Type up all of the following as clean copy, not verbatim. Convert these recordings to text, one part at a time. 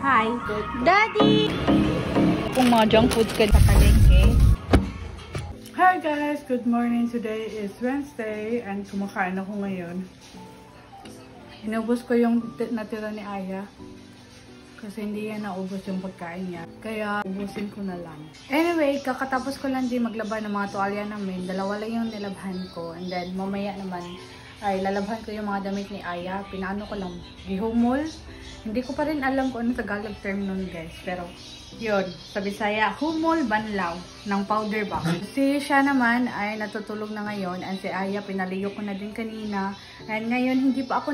Hi. Daddy! Kung mga junk foods ka sa palengke. Hi guys! Good morning! Today is Wednesday and kumakain ako ngayon. Inubos ko yung natira ni Aya. Kasi hindi yan naubos yung pagkain niya. Kaya ubusin ko na lang. Anyway, kakatapos ko lang din maglaba ng mga tuwalya namin. Dalawa lang yung nilabhan ko. And then mamaya naman ay lalabhan ko yung mga damit ni Aya. Pinaano ko lang. Gihumol. Hindi ko pa rin alam kung anong Tagalog term nun guys. Pero yun, sa Bisaya, humol banlaw ng powder box. Si siya naman ay natutulog na ngayon. And si Aya, pinaligo ko na din kanina. And ngayon, hindi pa ako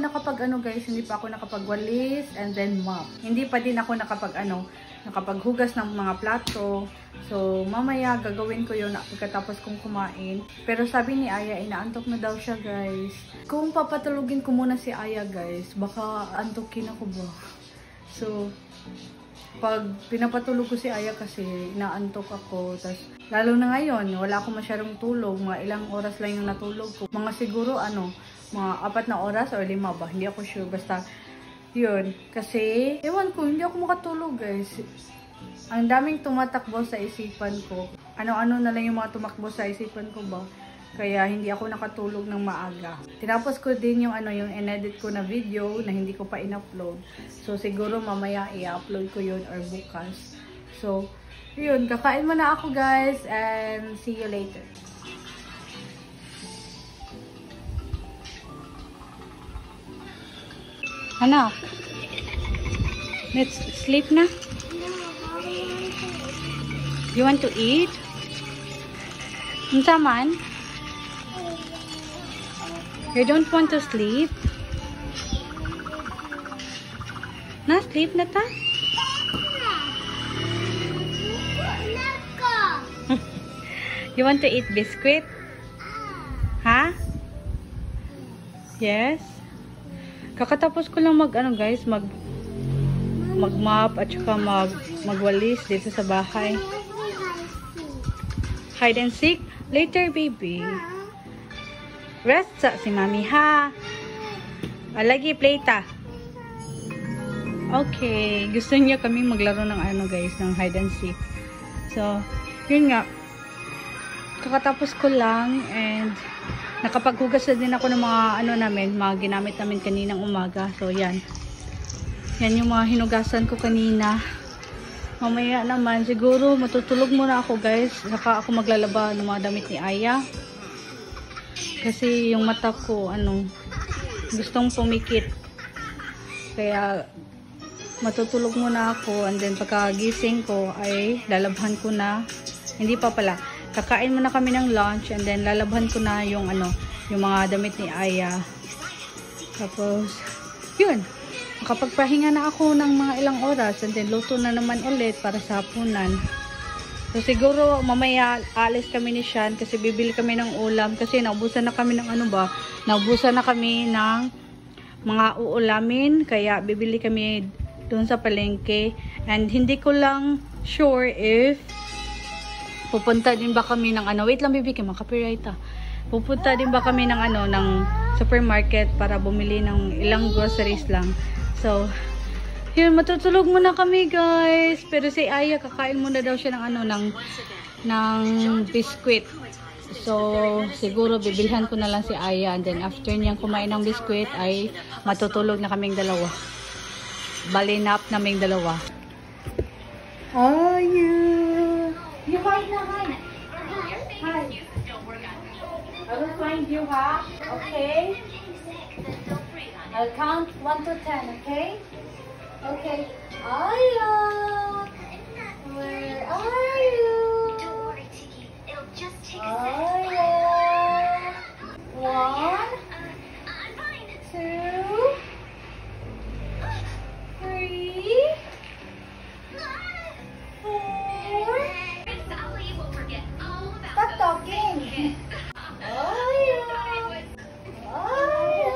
guys, hindi pa ako nakapagwalis and then mop. Hindi pa din ako nakapaghugas ng mga plato. So, mamaya gagawin ko yun pagkatapos kong kumain. Pero sabi ni Aya, inaantok na daw siya guys. Kung papatulugin ko muna si Aya guys, baka antokin ako ba? So, pag pinapatulog ko si Aya kasi inaantok ako. Tas, lalo na ngayon, wala akong masyadong tulog. Mga ilang oras lang yung natulog ko. Mga siguro mga 4 na oras or 5 ba? Hindi ako sure. Basta, yun. Kasi, ewan ko, hindi ako makatulog guys. Ang daming tumatakbo sa isipan ko. Ano-ano na lang yung mga tumakbo sa isipan ko ba? Kaya hindi ako nakatulog ng maaga. Tinapos ko din yung yung in-edit ko na video na hindi ko pa in-upload. So, siguro mamaya i-upload ko yun or bukas. So, yun. Kakain muna ako guys and see you later. Anak, let's sleep na. You want to eat? Unsa man? You don't want to sleep? Na, sleep na ta? You want to eat biscuit? Ha? Yes? Kakatapos ko lang guys, mag-mop at saka magwalis dito sa bahay. Hide and seek? Later, baby. Rest sa si mami, ha? Lagi plate, Okay. Gusto niya kami maglaro ng guys, ng hide and seek. So, yun nga. Kakatapos ko lang and nakapaghugas na din ako ng mga ginamit namin kaninang umaga. So, yan. Yan yung mga hinugasan ko kanina. Mamaya naman, siguro matutulog muna ako guys. Saka ako maglalaba ng mga damit ni Aya. Kasi yung mata ko, gustong pumikit. Kaya, matutulog muna ako. And then, pagkagising ko, ay lalabhan ko na. Hindi pa pala. Kakain muna kami ng lunch. And then, lalabhan ko na yung mga damit ni Aya. Tapos, yun. Makapagpahinga na ako ng mga ilang oras. And then, luto na naman ulit para sa hapunan. So, siguro, mamaya, alis kami ni Sean kasi bibili kami ng ulam. Kasi, naubusan na kami ng naubusan na kami ng mga uulamin. Kaya, bibili kami doon sa palengke. And, hindi ko lang sure if pupunta din ba kami ng wait lang, baby, copyright Pupunta din ba kami ng ng supermarket para bumili ng ilang groceries lang. So, yun, matutulog muna kami guys. Pero si Aya, kakain muna daw siya ng biskuit. So, siguro bibilhan ko na lang si Aya. And then, after niyang kumain ng biskuit, ay matutulog na kaming dalawa. Balinap naming dalawa. Are you? You hide na, hide. Hide. I will find you, ha? Okay? I'll count 1 to 10, okay? Okay. Aya! Where are you? Don't worry, Tiki. It'll just take a Aya! 1, I'm fine. 2, 3, 4. Sally will forget all about Stop those talking. kids. Aya! Aya!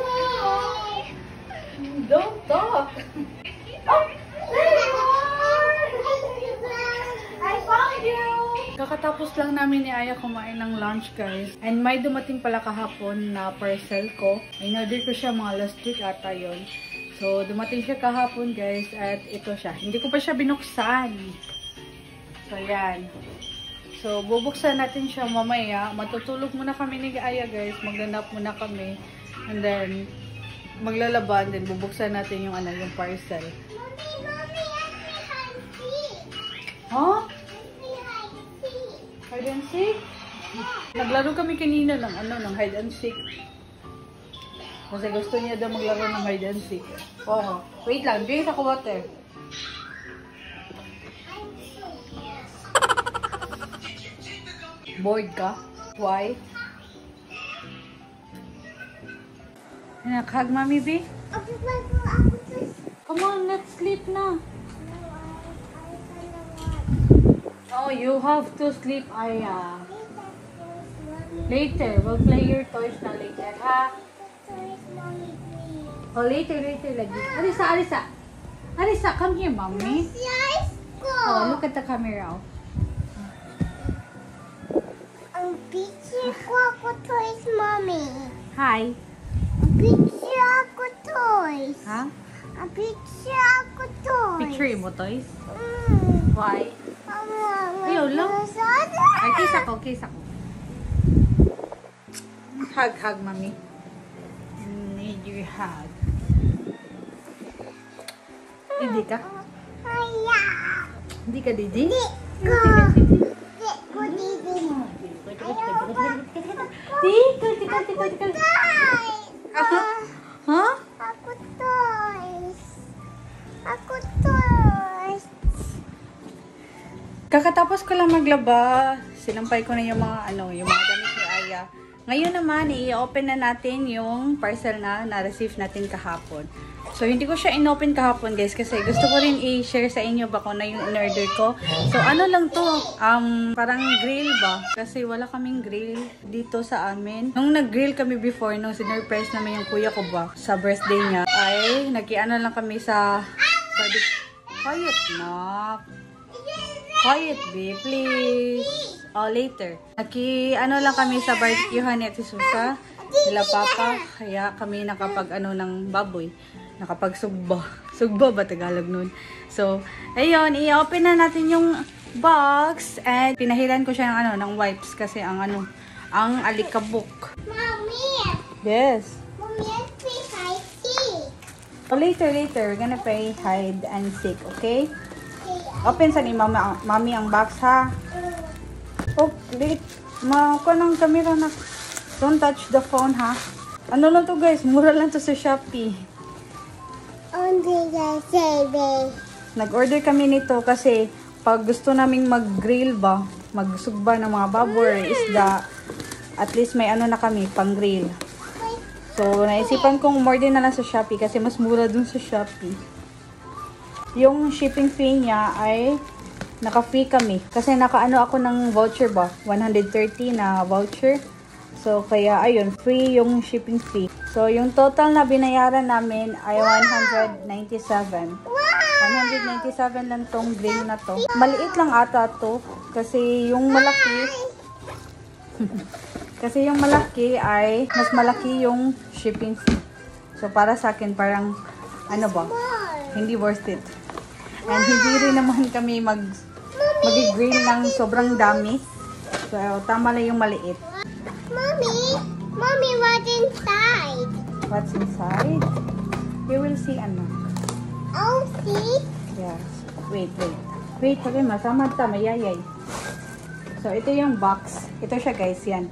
Don't talk. Oh, there you are! I found you! Kakatapos lang namin ni Aya kumain ng lunch guys. And may dumating pala kahapon na parcel ko. In-order ko siya mga last week ata yun. So, So, dumating siya kahapon, guys. At ito siya. Hindi ko pa siya binuksan. So, yan. So, bubuksan natin siya mamaya. Matutulog muna kami ni Aya, guys. Magganap muna kami. And then, maglalaban. Then, bubuksan natin yung, yung parcel. Mommy, hide and seek. Huh? Hide and seek. Hide and seek? Naglaro kami kanina ng hide and seek. Kasi gusto niya daw maglaro ng hide and seek. Oh, wait lang. Drink ako water. Bored ka? Why? Anak, hug mommy, B? Come on, let's sleep na. Oh, you have to sleep, Aya. Later, we'll play your toys na later, ha? Oh, later lagi. Arisa, come here, mommy. Oh, look at the camera. Ang picture ko ako toys, mommy. Hi. Ang picture ako toys. Ha? Ang picture ako toys. Picture mo toys? Why? Ayaw lang. Ay, kiss ako. Hug, mommy. Need your hug. Hindi ka? Aya. Hindi ka, Didi? Di ko. Di ko, Didi. Tikal. Toys. Ha? Ako toys. Ako toys. Kakatapos ko lang maglaba, sinampay ko na yung mga yung mga damit ni Aya. Ngayon naman, i-open na natin yung parcel na na-receive natin kahapon. So, hindi ko siya in-open kahapon, guys, kasi gusto ko rin i-share sa inyo ba kung na yung in-order ko. So, ano lang to, parang grill ba? Kasi wala kaming grill dito sa amin. Nung nag-grill kami before, nung sinurprise namin yung kuya ko ba, sa birthday niya, ay, nag-ano lang kami sa barbecue. Quiet na. Quiet, babe, please. Oh, later. Naki-ano lang kami sa barbecuehan ni Ate Susa, nila Papa, kaya kami nakapag ng baboy. Nakapagsugba. Sugba ba Tagalog nun? So, ayun, i-open na natin yung box and pinahilan ko siya ng wipes kasi ang alikabok. Mommy. Yes. Mommy, let's play hide and seek. So, later, we're gonna play hide and seek, okay? Open sa ni Mami ang box, ha? Oh, late. Maka ng camera na. Don't touch the phone, ha? Ano lang to, guys? Mura lang to sa Shopee. Nag-order kami nito kasi pag gusto naming mag-grill ba, magsugba ng mga baboy, isda, at least may na kami, pang-grill. So, naisipan kong umorder na lang sa Shopee kasi mas mura dun sa Shopee. Yung shipping fee niya ay naka-free kami. Kasi naka-ano ako ng voucher ba? 130 na voucher. So, kaya ayun, free yung shipping fee. So, yung total na binayaran namin ay 197. 197 lang tong grill na to. Maliit lang ata to. Kasi yung malaki kasi yung malaki ay mas malaki yung shipping fee. So, para sa akin, parang ano ba? Hindi worth it. And hindi rin naman kami mag-grill ng sobrang dami. So, tama lang yung maliit. Mommy, what's inside? What's inside? You will see, anak. Oh, see? Yes. Wait. Wait, sabi masama ta, mayayay. So, ito yung box. Ito siya, guys. Yan.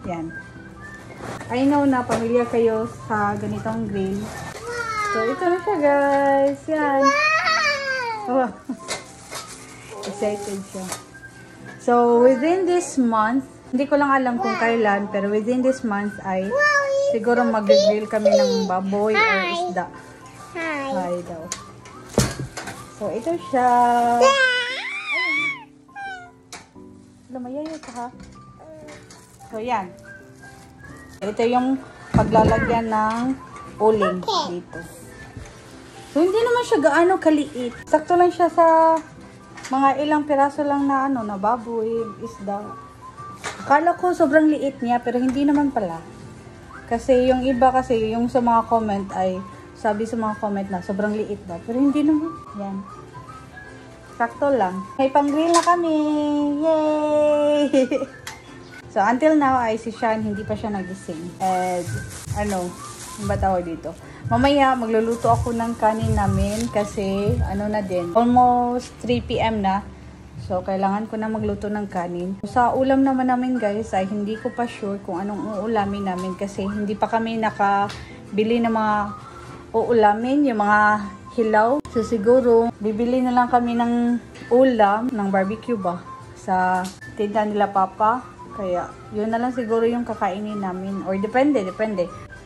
Yan. I know na pamilya kayo sa ganitong grill. So, ito na siya, guys. Yan. Wow! Oh. Excited siya. So, within this month, hindi ko lang alam kung kailan, pero within this month ay siguro mag-grill kami ng baboy or isda. Hi daw. So, ito siya. Lumayaya ka, ha? So, yan. Ito yung paglalagyan ng uling dito. So, hindi naman siya gaano kaliit. Sakto lang siya sa mga ilang piraso lang na na baboy, isda. Akala ko sobrang liit niya, pero hindi naman pala. Kasi yung iba kasi, yung sa mga comment ay, sabi sa mga comment na sobrang liit daw. Pero hindi naman. Yan. Sakto lang. May pang-grill na kami. Yay! So, until now ay si Sean, hindi pa siya nagising. And, ano ba tawag dito? Mamaya, magluluto ako ng kanin namin kasi, ano na din, almost 3 PM na. So, kailangan ko na magluto ng kanin. Sa ulam naman namin guys, ay hindi ko pa sure kung anong uulamin namin kasi hindi pa kami nakabili ng mga uulamin, yung mga hilaw. So, siguro, bibili na lang kami ng ulam, ng barbecue ba, sa tindahan nila Papa. Kaya, yun na lang siguro yung kakainin namin. Or depende.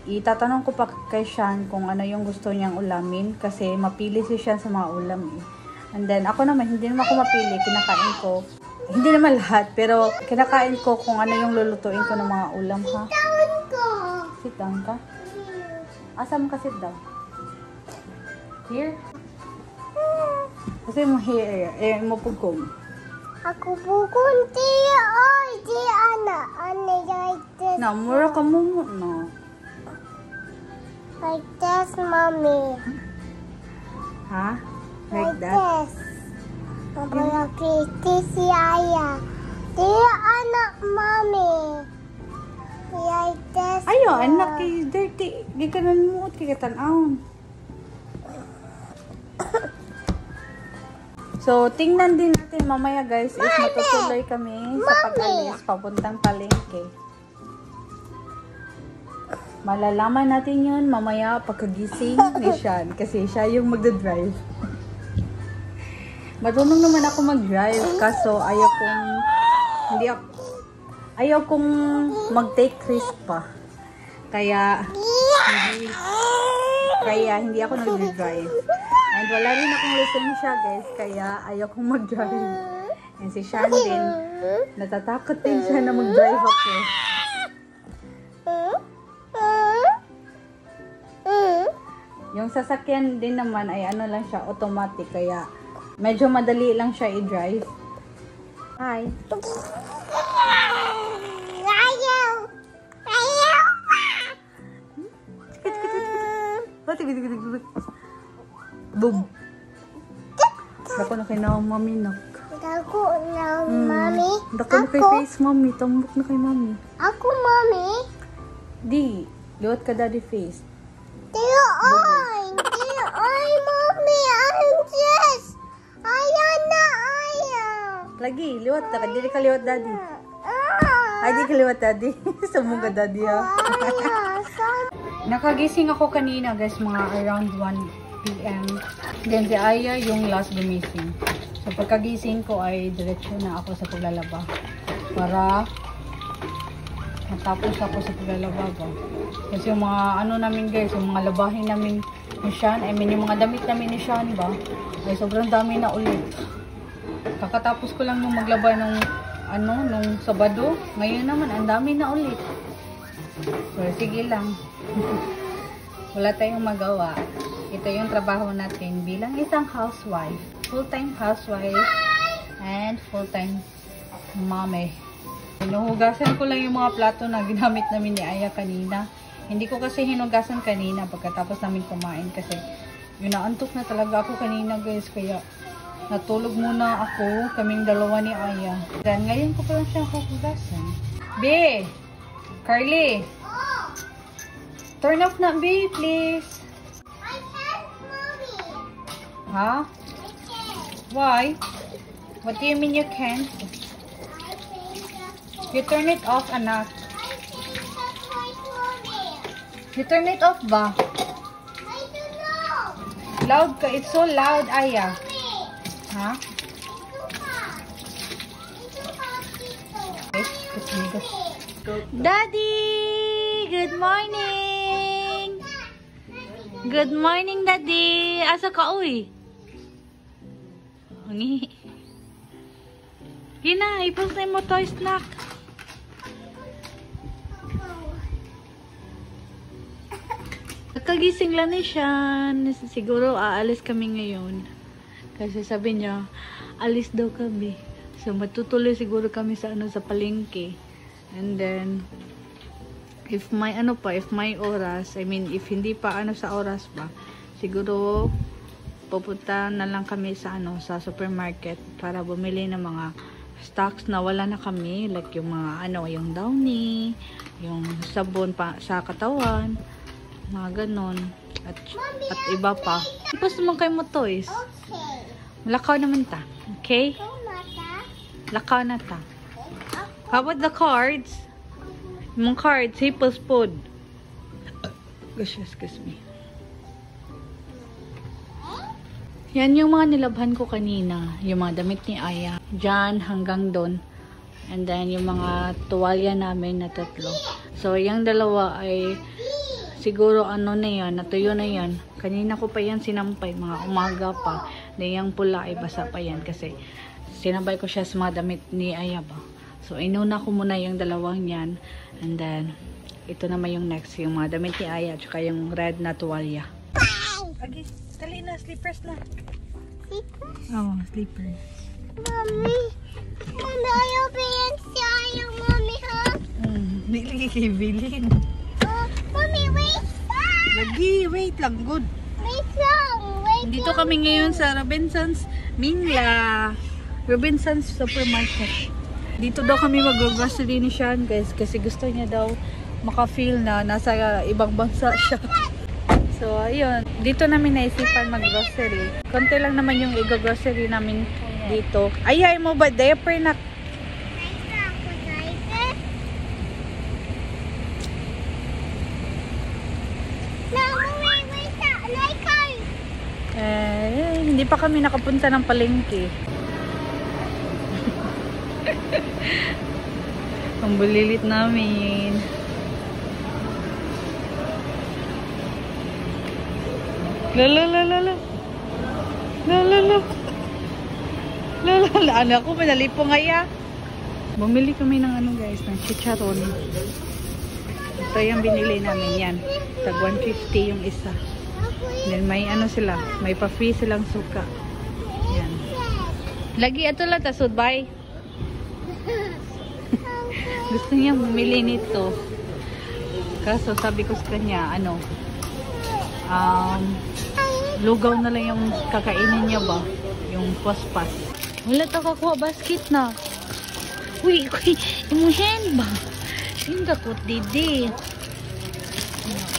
Itatanong ko pa kay Sean kung ano yung gusto niyang ulamin kasi mapili si Sean sa mga ulam eh. And then, ako naman, hindi naman ako mapili. Kinakain ko. Hindi naman lahat, pero kinakain ko kung ano yung lulutuin ko ng mga ulam, ha? Sit down ka? Asa mo ka sit down? Here? Kasi mo here. Mo pugkong. Aku bukun dia, oi dia anak, ane like this. Na, mura ka mo, no? Like this, mommy. Ha? Like that? This. Mabala pretty si Ayah. Dia anak mommy. Like this. Ayo, anak kay dirty. Di ka nanuot kay katanaw. So, tingnan din natin mamaya guys is matutuloy kami sa pag-alis papuntang palengke. Malalaman natin yun mamaya pagkagising ni Sean kasi siya yung magdadrive. Marunong naman ako mag-drive kaso ayaw kong mag-take risk pa. Kaya hindi ako nag-drive. And wala rin akong lisensya guys, kaya ayaw kong mag-drive. And si Sean din, natatakot din siya na mag-drive ako. Yung sasakyan din naman ay ano lang siya, automatic, kaya medyo madali lang siya i-drive. Hi! Boom! Dako na kay na mami nak. Dako na mommy. Dako na kay face mami. Tambok na kay mami. Aku mommy. Di. Liwat ka daddy face. Dia oi mommy. I'm just. Ayah na ayah. Lagi. Liwat ka. Dili ka liwat daddy. Ay, di ka liwat daddy. Sumong ka daddy ha. Nakagising ako kanina guys. Mga around 1 PM. Then si Aya yung last gumising. So pagkagising ko ay diretso na ako sa paglalaba. Para matapos ako sa paglalaba ba. Kasi yung mga ano namin guys, yung mga labahin namin ni Sean, yung mga damit namin ni Sean ba, ay sobrang dami na ulit. Kakatapos ko lang nung maglaba nung Sabado. Ngayon naman, ang dami na ulit. So sige lang. Wala tayong magawa. Ito yung trabaho natin bilang isang housewife. Full-time housewife and full-time mommy. Hinuhugasan ko lang yung mga plato na ginamit namin ni Aya kanina. Hindi ko kasi hinugasan kanina pagkatapos namin kumain kasi yun, naantok na talaga ako kanina guys. Kaya natulog muna ako, kaming dalawa ni Aya. Then ngayon ko pa lang siya hugasan. B! Carly! Turn off na B, please! Huh? Why? What do you mean you can't? You turn it off, anak. You turn it off ba? Loud ka. It's so loud, Aya. Huh? Daddy! Good morning! Good morning, Daddy! Asa ka, uy? Ngi. Gina, ipos na mo toy snack. Nakagising lang ni Sean. Siguro aalis kami ngayon. Kasi sabi niya, alis daw kami. So matutuloy siguro kami sa sa palengke. And then if may ano pa, if may oras, I mean, if hindi pa ano sa oras pa, siguro pupunta na lang kami sa ano, sa supermarket para bumili ng mga stocks na wala na kami, like yung mga ano, yung Downy, yung sabon pa sa katawan, mga ganon, at iba pa. Tapos naman kayo mo toys. Okay. Lakaw naman ta. Okay? Lakaw na ta. How about the cards? Yung cards, Hippo's food. Gosh, excuse me. Yan yung mga nilabhan ko kanina. Yung mga damit ni Aya. Diyan hanggang doon. And then yung mga tuwalya namin na 3. So, yung dalawa ay siguro ano na yan, natuyo na yan. Kanina ko pa yan sinampay, mga umaga pa. Then yung pula ay basa pa yan kasi sinabay ko siya sa mga damit ni Aya ba. So, inuna ko muna yung dalawang yan. And then, ito naman yung next. Yung mga damit ni Aya. Tsaka yung red na tuwalya. Agi, dali na. Slippers na. Slippers? Oo, slippers. Mommy. Mommy, ayaw bilhin si Ayaw, Mommy, ha? Bilhin. Mommy, wait. Lagi, wait lang. Good. Wait lang. Wait Dito lang. kami ngayon sa Robinson's Mingla. Robinson's Supermarket. Dito daw kami mag-grocery ni Sean, guys, kasi gusto niya daw maka-feel na nasa ibang bansa siya. So, ayun. Dito namin naisipan mag-grocery. Konti lang naman yung i-grocery namin dito. Ay mo ba? Diaper na. Hindi pa kami nakapunta ng palengke. Ang bulilit namin. Ano ako, manalipo ngaya. Bumili kami ng ano guys, ng chicharon. Ito yung binili namin yan. Tag 150 yung isa. Then may ano sila, may pa-free silang suka. Yan. Lagi ato lang tasod, bye. Gusto niya bumili nito. Kaso sabi ko sa kanya, ano, lugaw na lang yung kakainin niya ba? Yung paspas. Wala ta kakuha basket na. Uy, imuhin ba? Sinda ko, didi.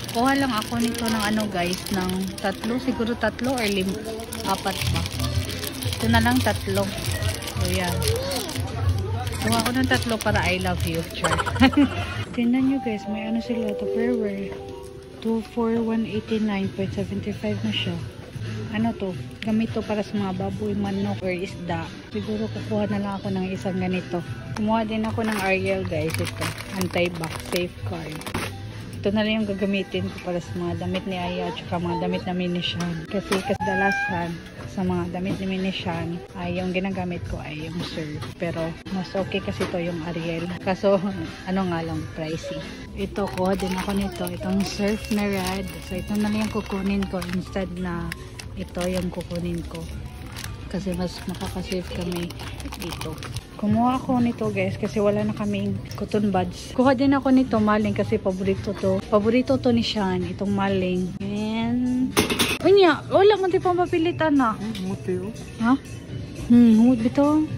Kuha lang ako nito ng ano guys, ng 3, siguro 3 or 4 ba. Ito na lang 3. So yan. Kuha ko ng 3 para I love you. Char. Tingnan nyo guys, may ano sila, Tupperware. 24189.75 na siya. Ano to? Gamit to para sa mga baboy, manok, or isda. Siguro kukuha na lang ako ng isang ganito. Kumuha din ako ng Ariel guys. Ito. Anti-back safeguard. Ito na lang yung gagamitin ko para sa mga damit ni Aya at saka mga damit namin ni Sean. Kasi kadalasan sa mga damit ni Sean ay yung ginagamit ko ay yung Surf. Pero mas okay kasi ito yung Ariel. Kaso ano nga lang, pricey. Ito ko din ako nito. Itong Surf na red. So ito na lang yung kukunin ko instead na ito yung kukunin ko. Kasi mas makakasave kami dito. Kumuha ako nito guys kasi wala na kaming cotton buds. Kuha din ako nito maling kasi paborito to. Paborito to ni Sean, itong maling. And unya, wala man tayo pang papilitan na. Muti oh. Ha? Humud bito.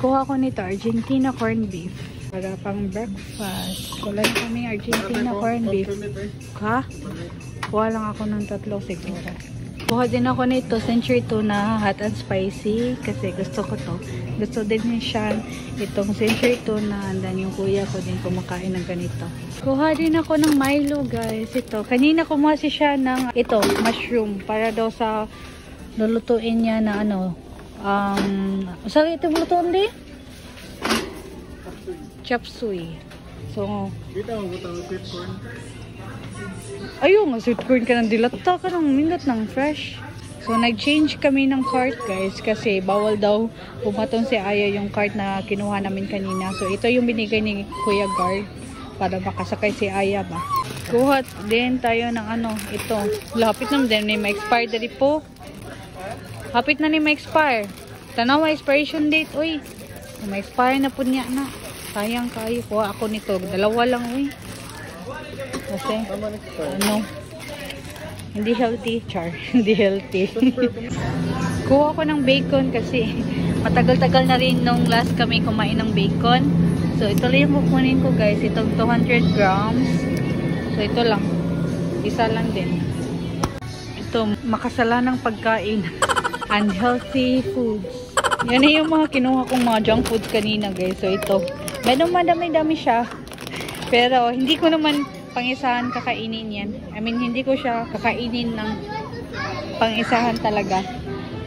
Kuha ko nito, Argentina corned beef. Para pang breakfast. Wala na kaming Argentina corned beef. Ha? Kuha lang ako ng 3 siguro. Kuha din ako nito, Century Tuna, hot and spicy. Kasi gusto ko to. Gusto din ni Sean itong Century Tuna. And then yung kuya ko din kumakain ng ganito. Kuha din ako ng Milo guys. Ito. Kanina kumuha si Sean ng ito, mushroom. Para daw sa lulutuin niya na ano. Saan ito lutuin din? Chop suey. So, Kita mo butang sweet corn. ayun, sweet corn ka ng dilata ka ng minute ng fresh. So, nag-change kami ng cart guys kasi bawal daw pumatong si Aya yung cart na kinuha namin kanina. So, ito yung binigay ni Kuya Guard para makasakay si Aya ba. Kuha din tayo ng ano, ito. Lapit naman din, may ma-expire dali po. Hapit na ni ma-expire. Tanawa, expiration date, uy. Ma-expire na po niya na. Sayang kayo. Kuha ako nito. 2 lang, uy. Kasi, ano, hindi healthy, char. Hindi healthy. Kuha ko ng bacon kasi matagal-tagal na rin nung last kami kumain ng bacon. So, ito lang yung kukunin ko guys. Itong 200 grams. So, ito lang. Isa lang din. Ito, makasalanang pagkain. Unhealthy foods. Yan na yung mga kinuha kong mga junk foods kanina guys. So, ito. Medyo madami-dami siya. Pero, hindi ko naman pang-isahan kakainin yan. I mean, hindi ko siya kakainin ng pang-isahan talaga.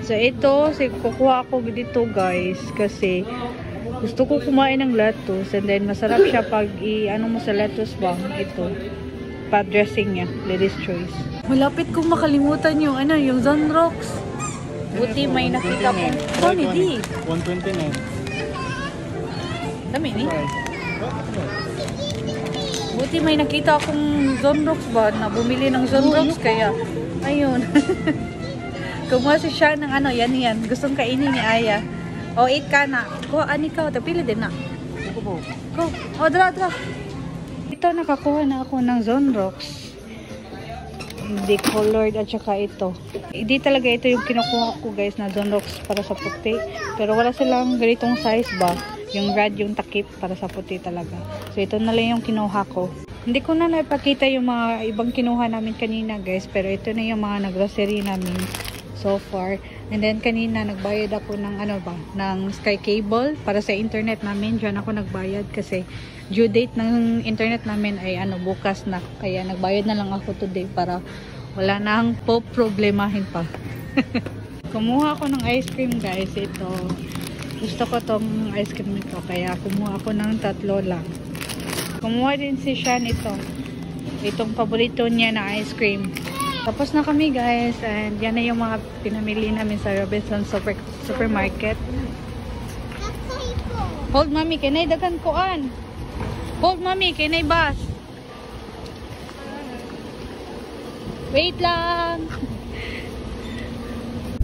So, ito, kukuha ako dito guys. Kasi, gusto ko kumain ng lettuce. And then, masarap siya pag ano mo sa lettuce ba? Ito. Pa-dressing niya. Lady's choice. Malapit kong makalimutan yung, ano, yung Zonrox. Buti may nakita ko. Oh, hindi. 129. Dami ni. Buti may nakita akong Zonrox ba na bumili ng Zonrox kaya ayun. Kumuha siya ng ano, yan. Gustong kainin ni Aya. O, 8 ka na. Kuha, ani ka. Tapili din na. Go. O, dra. Ito, nakakuha na ako ng Zonrox. Hindi colored at saka ito. Hindi talaga ito yung kinukuha ko guys na Zonrox para sa puti. Pero wala silang ganitong size ba. Yung red, yung takip para sa puti talaga. So, ito na lang yung kinuha ko. Hindi ko na naipakita yung mga ibang kinuha namin kanina guys. Pero ito na yung mga nag-grocery namin so far. And then, kanina nagbayad ako ng ano ba? Ng Sky Cable para sa internet namin. Diyan ako nagbayad kasi due date ng internet namin ay ano, bukas na. Kaya nagbayad na lang ako today para wala nang problemahin pa. Kumuha ako ng ice cream guys. Ito. Gusto ko tong ice cream nito. Kaya kumuha ako ng 3 lang. Kumuha din si Sean ito. Itong paborito niya na ice cream. Tapos na kami guys. And yan na yung mga pinamili namin sa Robinsons Supermarket. Hold mami, kinay dagan koan. Hold mami, kinay bus. Wait lang.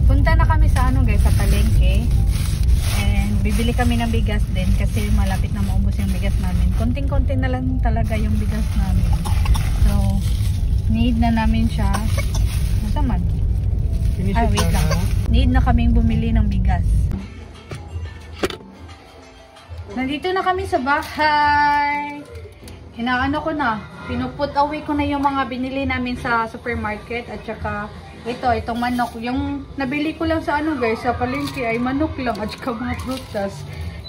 Punta na kami sa ano guys, sa palengke. And bibili kami ng bigas din kasi malapit na maubos yung bigas namin. Konting-konti na lang talaga yung bigas namin. So, need na namin siya. Masaman? Wait lang. Need na kaming bumili ng bigas. Nandito na kami sa bahay. Inaano ko na. Pinuput away ko na yung mga binili namin sa supermarket. At saka itong manok. Yung nabili ko lang sa ano guys, sa palengke ay manok lang. At saka mga prutas.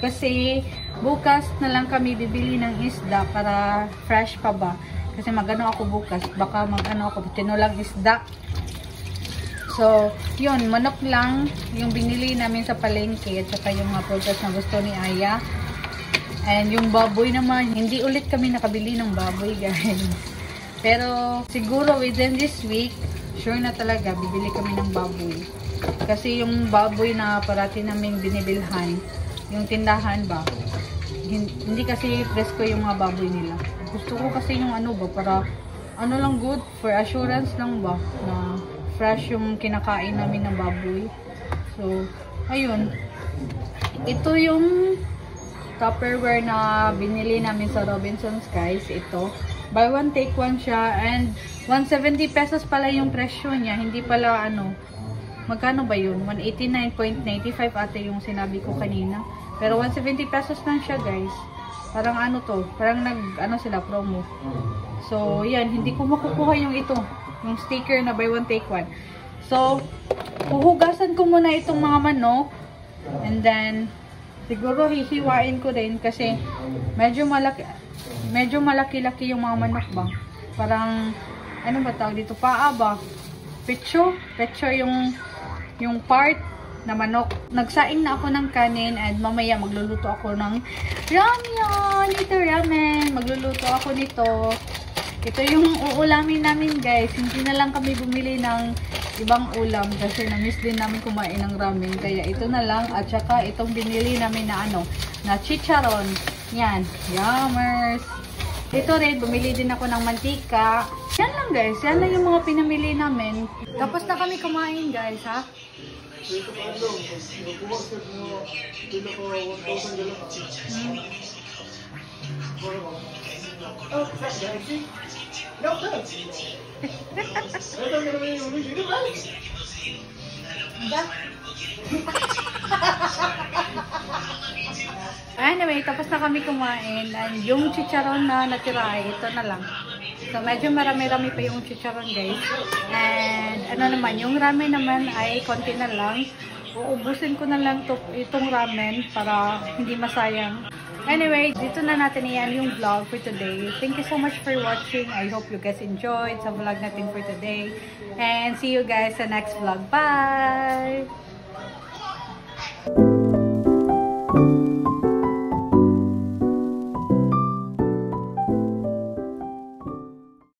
Kasi bukas na lang kami bibili ng isda para fresh pa ba. Kasi magano ako bukas. Baka magano ako. Tinulang isda. So, yun. Manok lang yung binili namin sa palengke. At saka yung mga prutas na gusto ni Aya. And yung baboy naman, hindi ulit kami nakabili ng baboy guys. Pero siguro within this week, sure na talaga bibili kami ng baboy. Kasi yung baboy na parati namin binibilhan, yung tindahan ba, hindi kasi presko yung mga baboy nila. Gusto ko kasi yung ano ba, para ano lang good, for assurance lang ba, na fresh yung kinakain namin ng baboy. So, ayun. Ito yung Tupperware na binili namin sa Robinsons guys. Ito. Buy one take one siya. And 170 pesos pala yung presyo niya. Hindi pala ano. Magkano ba yun? 189.95 ate yung sinabi ko kanina. Pero 170 pesos lang siya guys. Parang ano to. Parang ano sila promo. So yan. Hindi ko makukuha yung ito. Yung sticker na buy one take one. So huhugasan ko muna itong mga manok. And then siguro hihiwain ko din kasi medyo malaki-laki yung mga manok ba. Parang ano ba tawag dito? Paa ba? Pecho yung part na manok. Nagsaing na ako ng kanin and mamaya magluluto ako ng ramyun. Ito ramen. Magluluto ako nito. Ito yung uulamin namin guys. Hindi na lang kami bumili ng ibang ulam kasi na-miss din namin kumain ng ramen. Kaya ito na lang. At saka itong binili namin na ano, na chicharon. Yan. Yummers. Ito rin, bumili din ako ng mantika. Yan lang guys. Yan lang yung mga pinamili namin. Tapos na kami kumain guys ha. Anyway, tapos na kami kumain. And yung chicharon na natira ay ito na lang. So, medyo marami-rami pa yung chicharon, guys. And ano naman, yung ramen naman ay konti na lang. Uubusin ko na lang itong ramen para hindi masayang. Anyway, dito na natin iyan yung vlog for today. Thank you so much for watching. I hope you guys enjoyed sa vlog natin for today. And see you guys sa next vlog. Bye!